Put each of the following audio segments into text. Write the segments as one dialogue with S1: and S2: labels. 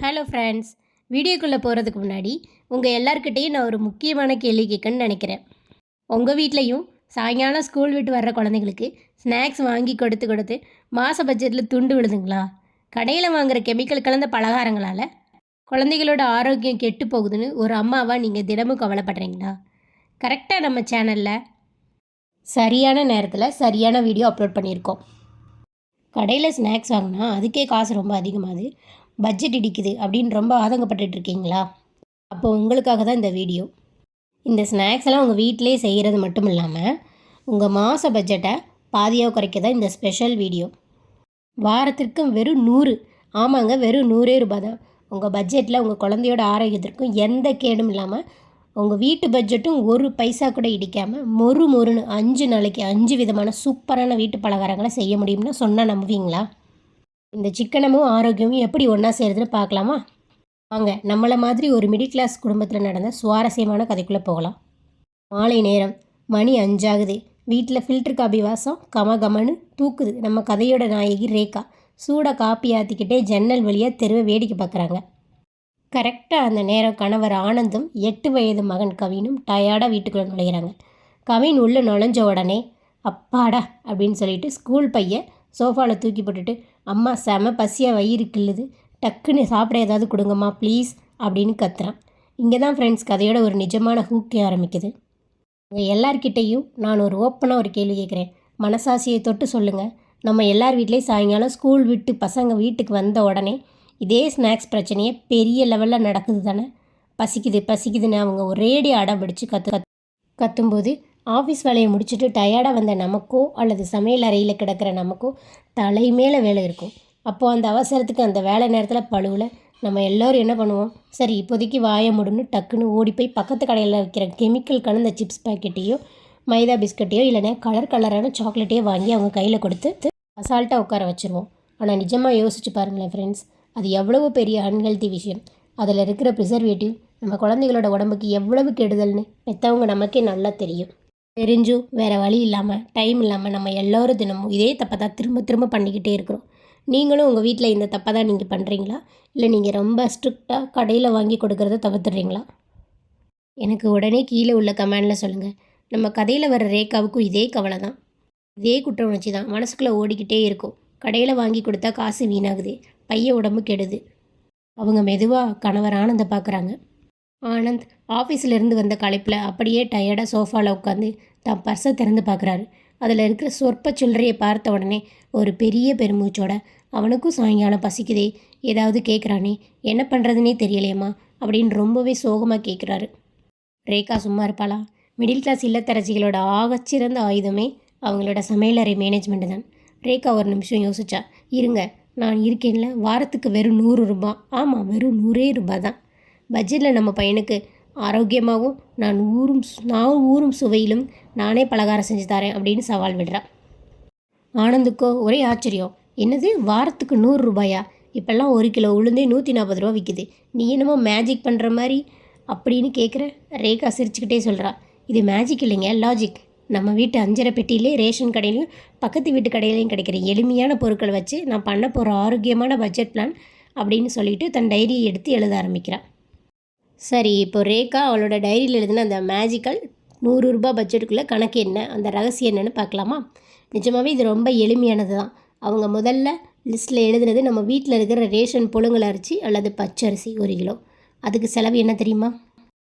S1: Hello friends, வீடியோக்குள்ளே போகிறதுக்கு முன்னாடி உங்கள் எல்லாருக்கிட்டேயும் நான் ஒரு முக்கியமான கேள்வி கேட்கணும்னு நினைக்கிறேன். உங்கள் வீட்லேயும் சாயங்காலம் ஸ்கூல் விட்டு வர்ற குழந்தைங்களுக்கு ஸ்நாக்ஸ் வாங்கி கொடுத்து கொடுத்து மாத பட்ஜெட்டில் துண்டு விழுதுங்களா? கடையில் வாங்குகிற கெமிக்கல் கலந்த பலகாரங்களால் குழந்தைகளோட ஆரோக்கியம் கெட்டு போகுதுன்னு ஒரு அம்மாவாக நீங்கள் தினமும் கவலைப்படுறீங்களா? கரெக்டாக நம்ம சேனலில் சரியான நேரத்தில் சரியான வீடியோ அப்லோட் பண்ணியிருக்கோம். கடையில் ஸ்நாக்ஸ் வாங்கினா அதுக்கே காசு ரொம்ப அதிகமாகுது, பட்ஜெட் இடிக்குது அப்படின்னு ரொம்ப ஆதங்கப்பட்டுட்டு இருக்கீங்களா? அப்போ உங்களுக்காக தான் இந்த வீடியோ. இந்த ஸ்நாக்ஸ் எல்லாம் உங்கள் வீட்டிலே செய்கிறது மட்டும் இல்லாமல் உங்கள் மாத பட்ஜெட்டை பாதியாக குறைக்க தான் இந்த ஸ்பெஷல் வீடியோ. வாரத்திற்கு வெறும் 100, ஆமாங்க, வெறும் 100 ரூபாய் தான். உங்கள் பட்ஜெட்டில் உங்கள் குழந்தையோட ஆரோக்கியத்திற்கும் எந்த கேடும் இல்லாமல் உங்கள் வீட்டு பட்ஜெட்டும் ஒரு பைசா கூட இடிக்காமல் மொறுன்னு 5 நாளைக்கு 5 விதமான சூப்பரான வீட்டு பலகாரங்களை செய்ய முடியும்னு சொன்னால் நம்புவீங்களா? இந்த சிக்கனமும் ஆரோக்கியமும் எப்படி ஒன்றா செய்கிறதுன்னு பார்க்கலாமா? வாங்க, நம்மளை மாதிரி ஒரு மிடில் கிளாஸ் குடும்பத்தில் நடந்த சுவாரஸ்யமான கதைக்குள்ளே போகலாம். மாலை நேரம், மணி 5 ஆகுது. வீட்டில் ஃபில்டர் காபி வாசம் கமகமன்னு தூக்குது. நம்ம கதையோட நாயகி ரேகா சூடாக காப்பி ஆற்றிக்கிட்டே ஜன்னல் வழியாக தெருவை வேடிக்கை பார்க்குறாங்க. கரெக்டாக அந்த நேரம் கணவர் ஆனந்தும் 8 வயது மகன் கவினும் டயர்டாக வீட்டுக்குள்ளே நுழைகிறாங்க. கவின் உள்ளே நுழைஞ்ச உடனே அப்பாடா அப்படின்னு சொல்லிட்டு ஸ்கூல் பையன் சோஃபாவில் தூக்கி போட்டுட்டு, அம்மா செம பசியாக வயிறு கிள்ளுது, டக்குன்னு சாப்பிட ஏதாவது கொடுங்கம்மா ப்ளீஸ் அப்படின்னு கத்துறான். இங்கே தான் ஃப்ரெண்ட்ஸ் கதையோட ஒரு நிஜமான ஹூக்கே ஆரம்பிக்குது. உங்கள் எல்லார்கிட்டையும் நான் ஒரு ஓப்பனாக ஒரு கேள்வி கேட்குறேன். மனசாட்சியை தொட்டு சொல்லுங்கள். நம்ம எல்லார் வீட்லேயும் சாயங்காலம் ஸ்கூல் விட்டு பசங்க வீட்டுக்கு வந்த உடனே இதே ஸ்நாக்ஸ் பிரச்சனையே பெரிய லெவலில் நடக்குது தானே? பசிக்குதுன்னு அவங்க ஒரேடி அடம் பிடிச்சி கத்தும்போது ஆஃபீஸ் வேலையை முடிச்சுட்டு டயர்டாக வந்த நமக்கோ அல்லது சமையல் அறையில் கிடக்கிற நமக்கோ தலை மேலே வேலை இருக்கும். அப்போது அந்த அவசரத்துக்கு அந்த வேலை நேரத்தில் பழுவில் நம்ம எல்லோரும் என்ன பண்ணுவோம்? சரி இப்போதைக்கு வாய முடுன்னு டக்குன்னு ஓடி போய் பக்கத்து கடையில் வைக்கிற கெமிக்கல் கலந்த சிப்ஸ் பேக்கெட்டையோ மைதா பிஸ்கட்டையோ இல்லைன்னா கலரான சாக்லேட்டையோ வாங்கி அவங்க கையில் கொடுத்து அசால்ட்டாக உட்கார வச்சுருவோம். ஆனால் நிஜமாக யோசிச்சு பாருங்களேன் ஃப்ரெண்ட்ஸ், அது எவ்வளவு பெரிய அன்ஹெல்தி விஷயம். அதில் இருக்கிற ப்ரிசர்வேட்டிவ் நம்ம குழந்தைகளோட உடம்புக்கு எவ்வளவு கெடுதல்னு பெற்றவங்க நமக்கே நல்லா தெரியும். தெரிஞ்சும் வேறு வழி இல்லாமல் டைம் இல்லாமல் நம்ம எல்லோரும் தினமும் இதே தப்பை தான் திரும்ப திரும்ப பண்ணிக்கிட்டே இருக்கிறோம். நீங்களும் உங்கள் வீட்டில் இந்த தப்பை தான் நீங்கள் பண்ணுறீங்களா? இல்லை நீங்கள் ரொம்ப ஸ்ட்ரிக்டாக கடையில் வாங்கி கொடுக்குறத தவிர்த்துடுறீங்களா? எனக்கு உடனே கீழே உள்ள கமெண்டில் சொல்லுங்கள். நம்ம கதையில் வர ரேகாவுக்கும் இதே கவலை தான், இதே குற்ற உணர்ச்சி தான் மனசுக்குள்ளே ஓடிக்கிட்டே இருக்கும். கடையில் வாங்கி கொடுத்தா காசு வீணாகுது, பையன் உடம்பு கெடுது. அவங்க மெதுவாக கணவர் ஆனந்தை பார்க்குறாங்க. ஆனந்த் ஆஃபீஸிலேருந்து வந்த களைப்பில் அப்படியே டயர்டாக சோஃபாவில் உட்காந்து தான் பர்ஸை திறந்து பார்க்குறாரு. அதில் இருக்கிற சொற்ப சில்லறையை பார்த்த உடனே ஒரு பெரிய பெருமூச்சோட, அவனுக்கும் சாயங்காலம் பசிக்குதே, ஏதாவது கேட்குறானே, என்ன பண்ணுறதுனே தெரியலையம்மா அப்படின்னு ரொம்பவே சோகமாக கேட்குறாரு. ரேகா சும்மா இருப்பாளா? மிடில் கிளாஸ் இல்லத்தரசிகளோட ஆகச்சிறந்த ஆயுதமே அவங்களோட சமையலறை மேனேஜ்மெண்ட்டு தான். ரேகா ஒரு நிமிஷம் யோசிச்சா. இருங்க, நான் இருக்கேன்ல, வாரத்துக்கு வெறும் 100 ரூபா. ஆமாம், வெறும் 100 ரூபாய் தான். பட்ஜெட்டில் நம்ம பையனுக்கு ஆரோக்கியமாகவும் நான் ஊரும் சுவையிலும் நானே பலகாரம் செஞ்சு தரேன் அப்படின்னு சவால் விடுறான். ஆனந்துக்கோ ஒரே ஆச்சரியம். என்னது, வாரத்துக்கு 100 ரூபாயா? இப்போல்லாம் 1 கிலோ உளுந்தே 140 ரூபா விற்கிது. நீ என்னமோ மேஜிக் பண்ணுற மாதிரி அப்படின்னு கேட்குற? ரேகா சிரிச்சுக்கிட்டே சொல்கிறா. இது மேஜிக் இல்லைங்க, லாஜிக். நம்ம வீட்டு 5 பெட்டியிலே ரேஷன் கடையிலையும் பக்கத்து வீட்டு கடையிலையும் கிடைக்கிற எளிமையான பொருட்களை வச்சு நான் பண்ண போகிற ஆரோக்கியமான பட்ஜெட் பிளான் அப்படின்னு சொல்லிட்டு தன் டைரியை எடுத்து எழுத ஆரம்பிக்கிறான். சரி, இப்போ ரேகா அவளோட டைரியில் எழுதின அந்த மேஜிக்கல் 100 ரூபாய் பட்ஜெட்டுக்குள்ளே கணக்கு என்ன, அந்த ரகசியம் என்னென்னு பார்க்கலாமா? நிஜமாகவே இது ரொம்ப எளிமையானது தான். அவங்க முதல்ல லிஸ்ட்டில் எழுதுனது நம்ம வீட்டில் இருக்கிற ரேஷன் புழுங்கல் அரிசி அல்லது பச்சரிசி 1 கிலோ. அதுக்கு செலவு என்ன தெரியுமா?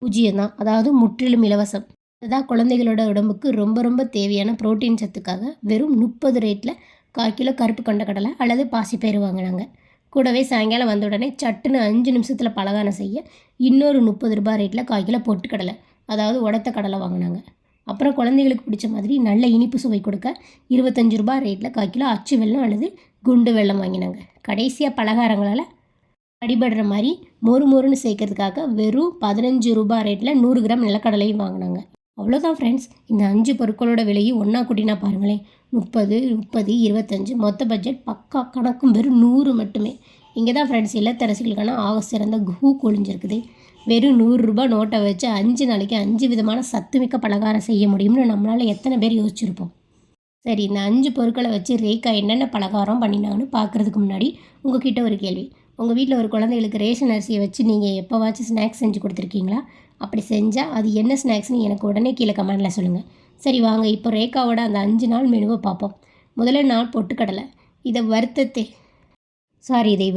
S1: 0 தான், அதாவது முற்றிலும் இலவசம். அதுதான் குழந்தைகளோட உடம்புக்கு ரொம்ப ரொம்ப தேவையான புரோட்டீன் சத்துக்காக வெறும் 30 ரேட்டில் 1/4 கிலோ கருப்பு கொண்டக்கடலை அல்லது பாசிப்பயிறு வாங்கினாங்க. கூடவே சாயங்காலம் வந்த உடனே சட்டுன்னு 5 நிமிஷத்தில் பலகாரம் செய்ய இன்னொரு 30 ரூபாய் ரேட்டில் 1/4 கிலோ பொட்டுக்கடலை, அதாவது உடைத்த கடலை வாங்கினாங்க. அப்புறம் குழந்தைகளுக்கு பிடிச்ச மாதிரி நல்ல இனிப்பு சுவை கொடுக்க 25 ரூபாய் ரேட்டில் 1/4 கிலோ அச்சு வெல்லம் அல்லது குண்டு வெல்லம் வாங்கினாங்க. கடைசியாக பலகாரங்களால் அடிபடுற மாதிரி மொறுன்னு சேர்க்கறதுக்காக வெறும் 15 ரூபாய் ரேட்டில் 100 கிராம் நிலக்கடலையும் வாங்கினாங்க. அவ்வளோதான் ஃப்ரெண்ட்ஸ். இந்த 5 பொருட்களோட விலையும் ஒன்றா கூட்டினா பாருங்களேன், 30, 25 மொத்த பட்ஜெட் பக்கா கணக்கும் வெறும் 100 மட்டுமே. இங்கே தான் ஃப்ரெண்ட்ஸ் இல்லத்தரசிகளுக்கான ஆக சிறந்த ஒளிஞ்சிருக்குது. வெறும் 100 ரூபாய் நோட்டை வச்சு 5 நாளைக்கு 5 விதமான சத்துமிக்க பலகாரம் செய்ய முடியும்னு நம்மளால் எத்தனை பேர் யோசிச்சிருப்போம்? சரி, இந்த 5 பொருட்களை வச்சு ரேகா என்னென்ன பலகாரம் பண்ணினாங்கன்னு பார்க்குறதுக்கு முன்னாடி உங்ககிட்ட ஒரு கேள்வி. உங்கள் வீட்டில் ஒரு குழந்தைகளுக்கு ரேஷன் அரிசியை வச்சு நீங்கள் எப்போவாச்சும் ஸ்நாக்ஸ் செஞ்சு கொடுத்துருக்கீங்களா? அப்படி செஞ்சால் அது என்ன ஸ்நாக்ஸ்னு எனக்கு உடனே கீழே கமெண்டில் சொல்லுங்கள். சரி வாங்க, இப்போ ரேகாவோட அந்த 5 நாள் மெனுவை பார்ப்போம். முதல்ல நாள் பொட்டுக்கடலை. இதை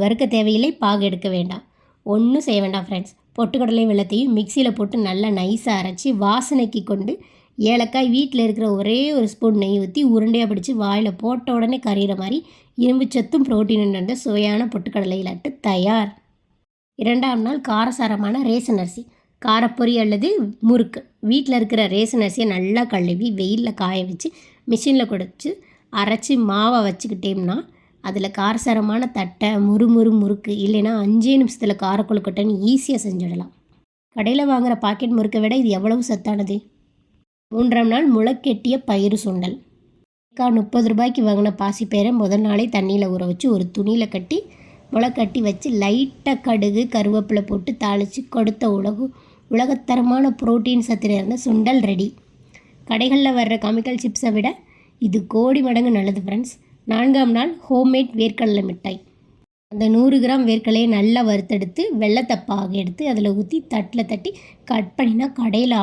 S1: வறுக்க தேவையில்லை, பாகு எடுக்க வேண்டாம், ஒன்றும் செய்ய வேண்டாம் ஃப்ரெண்ட்ஸ். பொட்டுக்கடலையும் வெள்ளத்தையும் மிக்சியில் போட்டு நல்லா நைஸாக அரைச்சி வாசனைக்கு கொண்டு ஏலக்காய், வீட்டில் இருக்கிற ஒரே ஒரு ஸ்பூன் நெய் ஊற்றி உருண்டையாக பிடிச்சி வாயில் போட்ட உடனே கரையிற மாதிரி இரும்பு சத்தும் புரோட்டீனும் நிறைந்த சுவையான பொட்டுக்கடலை லட்டு தயார். 2ஆம் நாள் காரசாரமான ரேஷன் அரிசி காரப்பொரி அல்லது முறுக்கு. வீட்டில் இருக்கிற ரேஷன் அரிசியை நல்லா கழுவி வெயிலில் காய வச்சு மிஷினில் கொடுத்து அரைச்சி மாவை வச்சுக்கிட்டோம்னா அதில் காரசாரமான தட்டை, முறுக்கு இல்லைன்னா 5 நிமிஷத்தில் காரக்கொழுக்கட்டைன்னு ஈஸியாக செஞ்சிடலாம். கடையில் வாங்குகிற பாக்கெட் முறுக்கை விட இது எவ்வளவு சத்தானது. 3ஆம் நாள் முளைக்கெட்டிய பயிறு சுண்டல். 30 ரூபாய்க்கு வாங்கின பாசிப்பயிரை முதல் நாளே தண்ணியில் ஊற வச்சு ஒரு துணியில் கட்டி முளைக்கட்டி வச்சு லைட்டாக கடுகு கருவேப்பிலை போட்டு தாளித்து கொடுத்த உலகத்தரமான புரோட்டீன் சத்து நிறைந்த சுண்டல் ரெடி. கடைகளில் வர்ற கெமிக்கல் சிப்ஸை விட இது கோடி மடங்கு நல்லது ஃப்ரெண்ட்ஸ். 4ஆம் நாள் ஹோம்மேட் வேர்க்கடலை மிட்டாய். அந்த 100 கிராம் வேர்க்கடலையை நல்லா வறுத்தெடுத்து வெள்ளத்தை பாகு எடுத்து அதில் ஊற்றி தட்டில் தட்டி கட் பண்ணினா கடையில்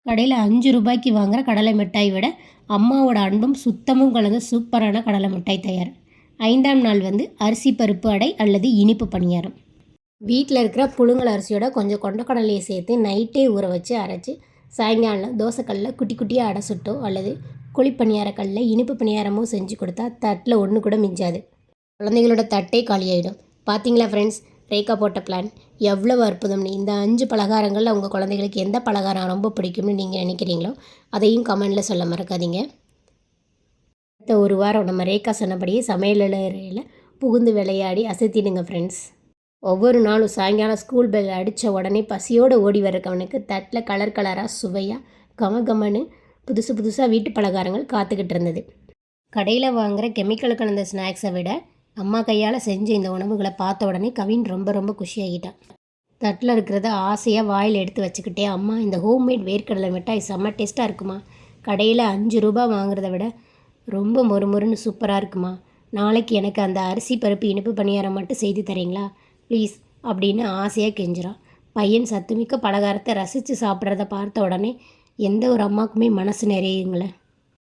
S1: 5 ரூபாய்க்கு வாங்குகிற கடலை மிட்டாய் விட அம்மாவோட அன்பும் சுத்தமும் கலந்த சூப்பரான கடலை மிட்டாய் தயார். 5ஆம் நாள் அரிசி பருப்பு அடை அல்லது இனிப்பு பணியாரம். வீட்டில் இருக்கிற புழுங்கல் அரிசியோட கொஞ்சம் கொண்டக்கடலையை சேர்த்து நைட்டே ஊற வச்சு அரைச்சி சாயங்காலம் தோசைக்கல்லில் குட்டி குட்டியாக அடை சுட்டோ அல்லது குழிப்பணியாரக்கல்லில் இனிப்பு பணியாரமோ செஞ்சு கொடுத்தா தட்டில் ஒன்று கூட மிஞ்சாது. குழந்தைகளோட தட்டே காலியாயிடும். பார்த்தீங்களா ஃப்ரெண்ட்ஸ், ரேகா போட்ட பிளான் எவ்வளவு அற்புதம்னு. இந்த 5 பலகாரங்களில் உங்கள் குழந்தைகளுக்கு எந்த பலகாரம் ரொம்ப பிடிக்கும்னு நீங்கள் நினைக்கிறீங்களோ அதையும் கமெண்டில் சொல்ல மறக்காதீங்க. அடுத்த ஒரு வாரம் நம்ம ரேகா சொன்னபடியே சமையல் புகுந்து விளையாடி அசைத்திடுங்க ஃப்ரெண்ட்ஸ். ஒவ்வொரு நாளும் சாயங்காலம் ஸ்கூல் பெல் அடித்த உடனே பசியோடு ஓடி வர்றவனுக்கு தட்டில் கலர் கலராக சுவையாக கமகமன்னு புதுசாக வீட்டு பலகாரங்கள் காத்துக்கிட்டு இருந்தது. கடையில் வாங்குகிற கெமிக்கல் கலந்த ஸ்நாக்ஸை விட அம்மா கையால் செஞ்ச இந்த உணவுகளை பார்த்த உடனே கவின் ரொம்ப குஷியாகிட்டான். தட்டில் இருக்கிறத ஆசையாக வாயில் எடுத்து வச்சுக்கிட்டே, அம்மா இந்த ஹோம்மேட் வேர்க்கடலை மிட்டாய் செம்ம டேஸ்ட்டாக இருக்குமா, கடையில் 5 ரூபா வாங்குறத விட ரொம்ப மொறுன்னு சூப்பராக இருக்குமா, நாளைக்கு எனக்கு அந்த அரிசி பருப்பு இனிப்பு பணியாரம் மட்டும் செய்து தரீங்களா ப்ளீஸ் அப்படின்னு ஆசையாக கெஞ்சுறான். பையன் சத்துமிக்க பலகாரத்தை ரசித்து சாப்பிட்றத பார்த்த உடனே எந்த ஒரு அம்மாவுக்குமே மனசு நிறையுங்களே.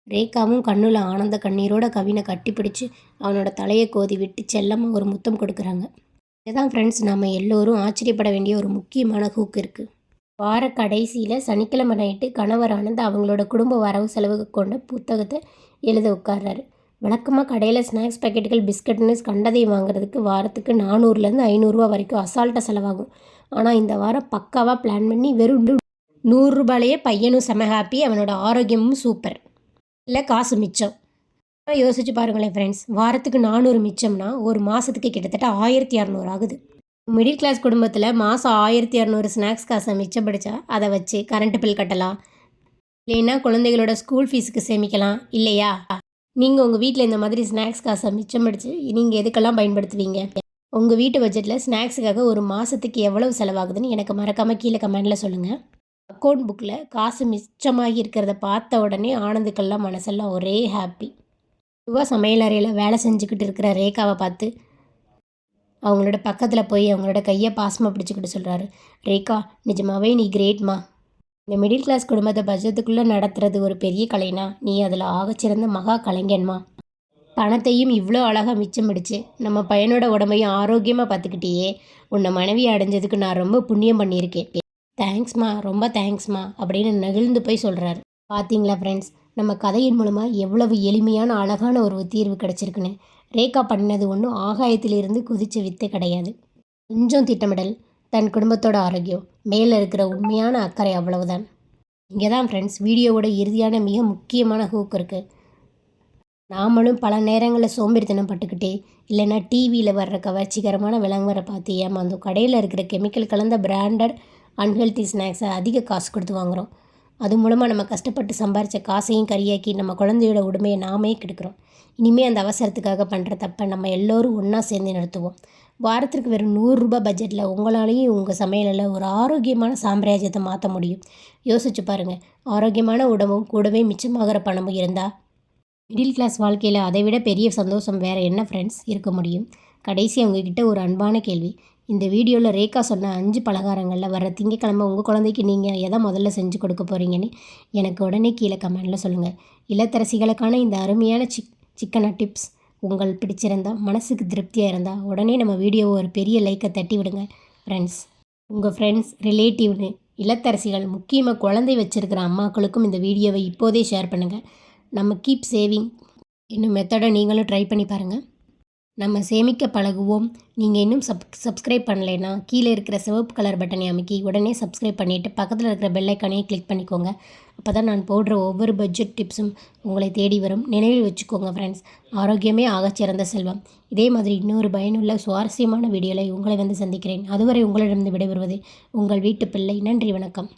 S1: ரேகாவும் கண்ணில் ஆனந்த கண்ணீரோட கவினை கட்டிப்பிடிச்சு அவனோட தலையை கோதி விட்டு செல்லமாக ஒரு முத்தம் கொடுக்குறாங்க. இதுதான் ஃப்ரெண்ட்ஸ், நம்ம எல்லோரும் ஆச்சரியப்பட வேண்டிய ஒரு முக்கியமான ஹூக் இருக்குது. வார கடைசியில் சனிக்கிழமை நைட்டு கணவர் ஆனந்த் அவங்களோட குடும்ப வரவு செலவுக்கு கொண்ட புத்தகத்தை எழுத உட்கார்றாரு. வழக்கமாக கடையில் ஸ்நாக்ஸ் பேக்கெட்டுகள் பிஸ்கட்னு கண்டதை வாங்குறதுக்கு வாரத்துக்கு 400லேருந்து 500 ரூபா வரைக்கும் அசால்ட்டாக செலவாகும். ஆனால் இந்த வாரம் பக்காவாக பிளான் பண்ணி வெறும் 100 ரூபாயிலேயே பையனும் செம ஹாப்பி, அவனோட ஆரோக்கியமும் சூப்பர், இல்லை காசு மிச்சம். யோசிச்சு பாருங்களேன் ஃப்ரெண்ட்ஸ், வாரத்துக்கு 400 மிச்சம்னா ஒரு மாதத்துக்கு கிட்டத்தட்ட 1200 ஆகுது. மிடில் கிளாஸ் குடும்பத்தில் மாதம் 1200 ஸ்நாக்ஸ் காசை மிச்சப்படுத்தா அதை வச்சு கரண்ட் பில் கட்டலாம், இல்லைன்னா குழந்தைகளோட ஸ்கூல் ஃபீஸுக்கு சேமிக்கலாம் இல்லையா? நீங்கள் உங்கள் வீட்டில் இந்த மாதிரி ஸ்நாக்ஸ் காசை மிச்சம் படித்து நீங்கள் எதுக்கெல்லாம் பயன்படுத்துவீங்க? உங்கள் வீட்டு பட்ஜெட்டில் ஸ்நாக்ஸுக்காக ஒரு மாதத்துக்கு எவ்வளவு செலவாகுதுன்னு எனக்கு மறக்காமல் கீழே கமெண்டில் சொல்லுங்கள். அக்கௌண்ட் புக்கில் காசு மிச்சமாகி இருக்கிறத பார்த்த உடனே ஆனந்துக்கெல்லாம் மனசெல்லாம் ஒரே ஹாப்பி. பொதுவாக சமையல் அறையில் வேலை செஞ்சுக்கிட்டு இருக்கிற ரேகாவை பார்த்து அவங்களோட பக்கத்தில் போய் அவங்களோட கையை பாசமாக பிடிச்சிக்கிட்டு சொல்கிறாரு, ரேகா நிஜமாவே நீ கிரேட்மா. இந்த மிடில் கிளாஸ் குடும்பத்தை பட்ஜெட்டுக்குள்ளே நடத்துறது ஒரு பெரிய கலைனா நீ அதில் ஆகச்சிறந்த மகா கலைஞன்மா. பணத்தையும் இவ்வளோ அழகாக மிச்சம் பிடிச்சு நம்ம பையனோட உடம்பையும் ஆரோக்கியமாக பார்த்துக்கிட்டேயே, உன்னை மனைவி அடைஞ்சதுக்கு நான் ரொம்ப புண்ணியம் பண்ணியிருக்கேன், தேங்க்ஸ்மா, ரொம்ப தேங்க்ஸ்மா அப்படின்னு நெகிழ்ந்து போய் சொல்கிறாரு. பார்த்தீங்களா ஃப்ரெண்ட்ஸ், நம்ம கதையின் மூலமாக எவ்வளவு எளிமையான அழகான ஒரு தீர்வு கிடச்சிருக்குன்னு. ரேகா பண்ணினது ஒன்றும் ஆகாயத்திலிருந்து குதிச்ச வித்தை கிடையாது. கொஞ்சம் திட்டமிடல், தன் குடும்பத்தோட ஆரோக்கியம், மேலே இருக்கிற உண்மையான அக்கறை, அவ்வளவுதான். இங்கே தான் ஃப்ரெண்ட்ஸ் வீடியோவோட இறுதியான மிக முக்கியமான ஹூக் இருக்குது. நாமளும் பல நேரங்களில் சோம்பேறித்தனம் பட்டுக்கிட்டே இல்லைன்னா டிவியில் வர்ற கவர்ச்சிகரமான விளம்பர பார்த்து ஏமாந்தோம் கடையில் இருக்கிற கெமிக்கல் கலந்த பிராண்டட் அன்ஹெல்தி ஸ்நாக்ஸை அதிக காசு கொடுத்து வாங்குகிறோம். அது மூலமாக நம்ம கஷ்டப்பட்டு சம்பாரித்த காசையும் கரியாக்கி நம்ம குழந்தையோட உடமையை நாமே கெடுக்கிறோம். இனிமேல் அந்த அவசரத்துக்காக பண்ணுற தப்பை நம்ம எல்லோரும் ஒன்றா சேர்ந்து நிறுத்துவோம். வாரத்திற்கு வெறும் 100 ரூபாய் பட்ஜெட்டில் உங்களாலேயும் உங்கள் சமையலில் ஒரு ஆரோக்கியமான சாம்ராஜ்யத்தை மாற்ற முடியும். யோசிச்சு பாருங்கள், ஆரோக்கியமான உடம்பும் கூடவே மிச்சமாகிற பணமும் இருந்தால் மிடில் கிளாஸ் வாழ்க்கையில் அதை விட பெரிய சந்தோஷம் வேறு என்ன ஃப்ரெண்ட்ஸ் இருக்க முடியும்? கடைசியாக உங்ககிட்ட ஒரு அன்பான கேள்வி. இந்த வீடியோவில் ரேகா சொன்ன 5 பலகாரங்களில் வர திங்கக்கிழமை உங்கள் குழந்தைக்கு நீங்கள் எதை முதல்ல செஞ்சு கொடுக்க போகிறீங்கன்னு எனக்கு உடனே கீழே கமெண்டில் சொல்லுங்கள். இல்லத்தரசிகளுக்கான இந்த அருமையான சிக்கன் டிப்ஸ் உங்கள் பிடிச்சிருந்தா, மனசுக்கு திருப்தியாக இருந்தால் உடனே நம்ம வீடியோவை ஒரு பெரிய லைக்கை தட்டி விடுங்க ஃப்ரெண்ட்ஸ். உங்கள் ஃப்ரெண்ட்ஸ், ரிலேட்டிவ்னு இல்லத்தரசிகள், முக்கியமாக குழந்தை வச்சுருக்கிற அம்மாக்களுக்கும் இந்த வீடியோவை இப்போதே ஷேர் பண்ணுங்கள். நம்ம கீப் சேவிங் இன்னும் மெத்தடை நீங்களும் ட்ரை பண்ணி பாருங்கள். நம்ம சேமிக்க பழகுவோம். நீங்கள் இன்னும் சப்ஸ்கிரைப் பண்ணலைன்னா கீழே இருக்கிற சிவப்பு கலர் பட்டனை அமைக்கி உடனே சப்ஸ்கிரைப் பண்ணிவிட்டு பக்கத்தில் இருக்கிற பெல் ஐக்கானையும் கிளிக் பண்ணிக்கோங்க. அப்போ தான் நான் போடுற ஒவ்வொரு பட்ஜெட் டிப்ஸும் உங்களை தேடி வரும். நினைவில் வச்சுக்கோங்க ஃப்ரெண்ட்ஸ், ஆரோக்கியமே ஆகச்சிறந்த செல்வம். இதே மாதிரி இன்னொரு பயனுள்ள சுவாரஸ்யமான வீடியோவில் உங்களை வந்து சந்திக்கிறேன். அதுவரை உங்களிடமிருந்து விடைபெறுவது உங்கள் வீட்டு பிள்ளை. நன்றி, வணக்கம்.